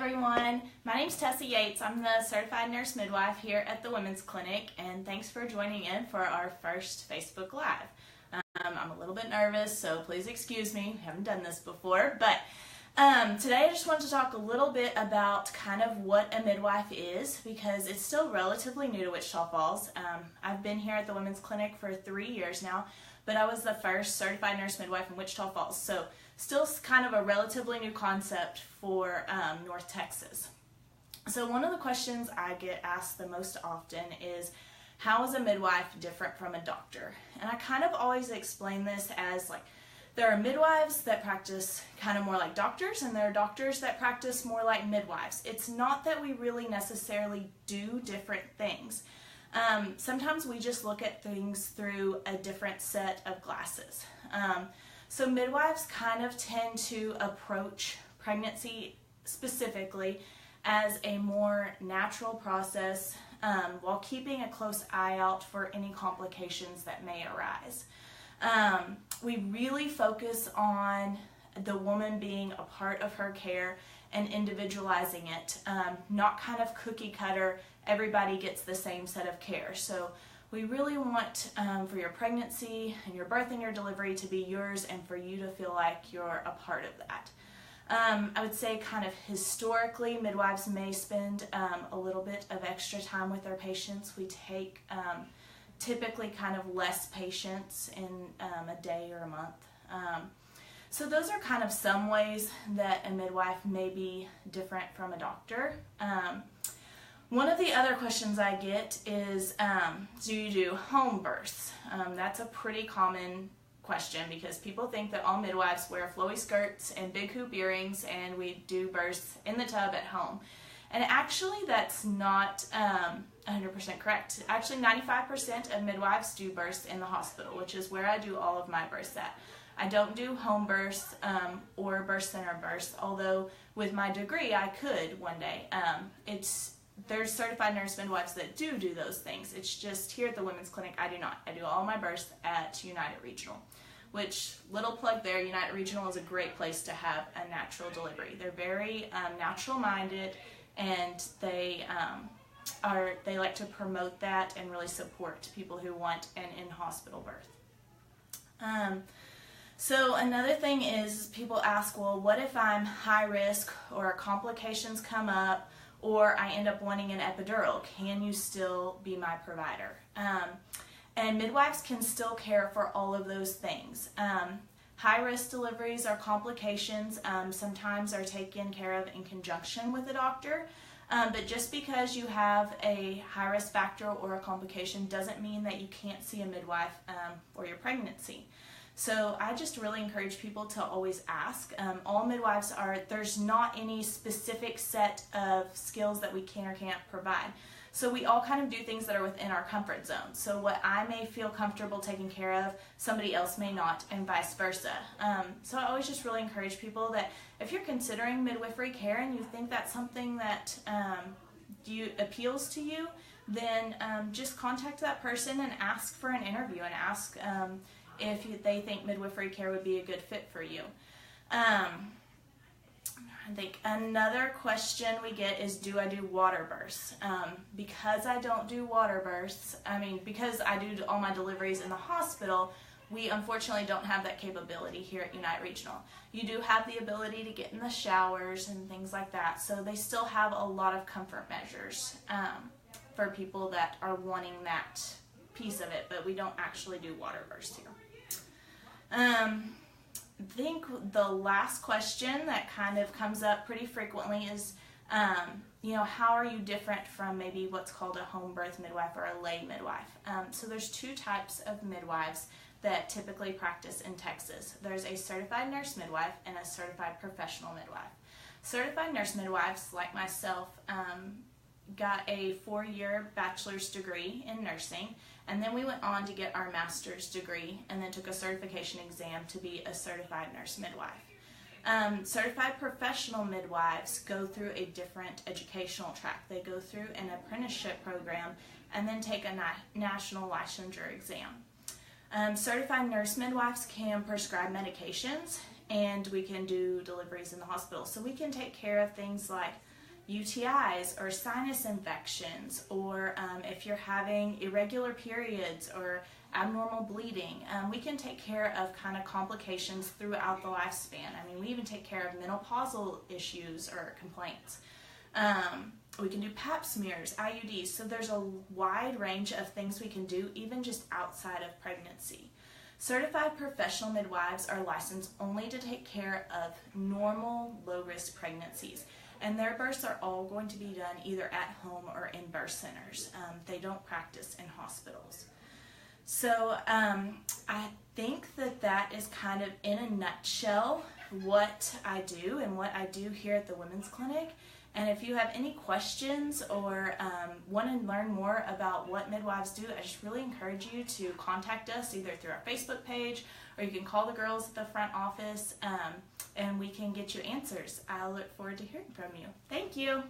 everyone. My name's Tessa Yates. I'm the certified nurse midwife here at the Women's Clinic, and thanks for joining in for our first Facebook Live. I'm a little bit nervous, so please excuse me. We haven't done this before, but today I just want to talk a little bit about kind of what a midwife is, because it's still relatively new to Wichita Falls. I've been here at the Women's Clinic for 3 years now, but I was the first certified nurse midwife in Wichita Falls, so still kind of a relatively new concept for North Texas. So one of the questions I get asked the most often is, how is a midwife different from a doctor? And I kind of always explain this as like, there are midwives that practice kind of more like doctors, and there are doctors that practice more like midwives. It's not that we really necessarily do different things. Sometimes we just look at things through a different set of glasses. So midwives kind of tend to approach pregnancy specifically as a more natural process, while keeping a close eye out for any complications that may arise. We really focus on the woman being a part of her care and individualizing it, not kind of cookie cutter, everybody gets the same set of care. So we really want for your pregnancy and your birth and your delivery to be yours, and for you to feel like you're a part of that. I would say kind of historically, midwives may spend a little bit of extra time with their patients. We take typically kind of less patients in a day or a month. So those are kind of some ways that a midwife may be different from a doctor. One of the other questions I get is, do you do home births? That's a pretty common question, because people think that all midwives wear flowy skirts and big hoop earrings and we do births in the tub at home. And actually that's not 100% correct. Actually 95% of midwives do births in the hospital, which is where I do all of my births at. I don't do home births or birth center births, although with my degree I could one day. There's certified nurse midwives that do those things. It's just here at the Women's Clinic I do not. I do all my births at United Regional, which, little plug there, United Regional is a great place to have a natural delivery. They're very natural minded, and they like to promote that and really support people who want an in-hospital birth. So another thing is, people ask, well, what if I'm high risk or complications come up, or I end up wanting an epidural? Can you still be my provider? And midwives can still care for all of those things. High-risk deliveries or complications sometimes are taken care of in conjunction with a doctor, but just because you have a high-risk factor or a complication doesn't mean that you can't see a midwife for your pregnancy. So I just really encourage people to always ask. All midwives there's not any specific set of skills that we can or can't provide. So we all kind of do things that are within our comfort zone. So what I may feel comfortable taking care of, somebody else may not, and vice versa. So I always just really encourage people that if you're considering midwifery care and you think that's something that appeals to you, then just contact that person and ask for an interview, and ask if they think midwifery care would be a good fit for you. I think another question we get is, do I do water births? Because I don't do water births, because I do all my deliveries in the hospital, we unfortunately don't have that capability here at United Regional. You do have the ability to get in the showers and things like that, so they still have a lot of comfort measures for people that are wanting that piece of it, but we don't actually do water births here. I think the last question that kind of comes up pretty frequently is, how are you different from maybe what's called a home birth midwife or a lay midwife? So there's two types of midwives that typically practice in Texas. There's a certified nurse midwife and a certified professional midwife. Certified nurse midwives, like myself, got a 4-year bachelor's degree in nursing, and then we went on to get our master's degree and then took a certification exam to be a certified nurse midwife. Certified professional midwives go through a different educational track. They go through an apprenticeship program and then take a national licensure exam. Certified nurse midwives can prescribe medications, and we can do deliveries in the hospital. So we can take care of things like UTIs or sinus infections, or if you're having irregular periods or abnormal bleeding. We can take care of kind of complications throughout the lifespan. I mean, we even take care of menopausal issues or complaints. We can do pap smears, IUDs, so there's a wide range of things we can do even just outside of pregnancy. Certified professional midwives are licensed only to take care of normal, low-risk pregnancies, and their births are all going to be done either at home or in birth centers. They don't practice in hospitals. So I think that is kind of in a nutshell what I do and what I do here at the Women's Clinic. And if you have any questions or want to learn more about what midwives do, I just really encourage you to contact us either through our Facebook page, or you can call the girls at the front office and we can get you answers. I look forward to hearing from you. Thank you.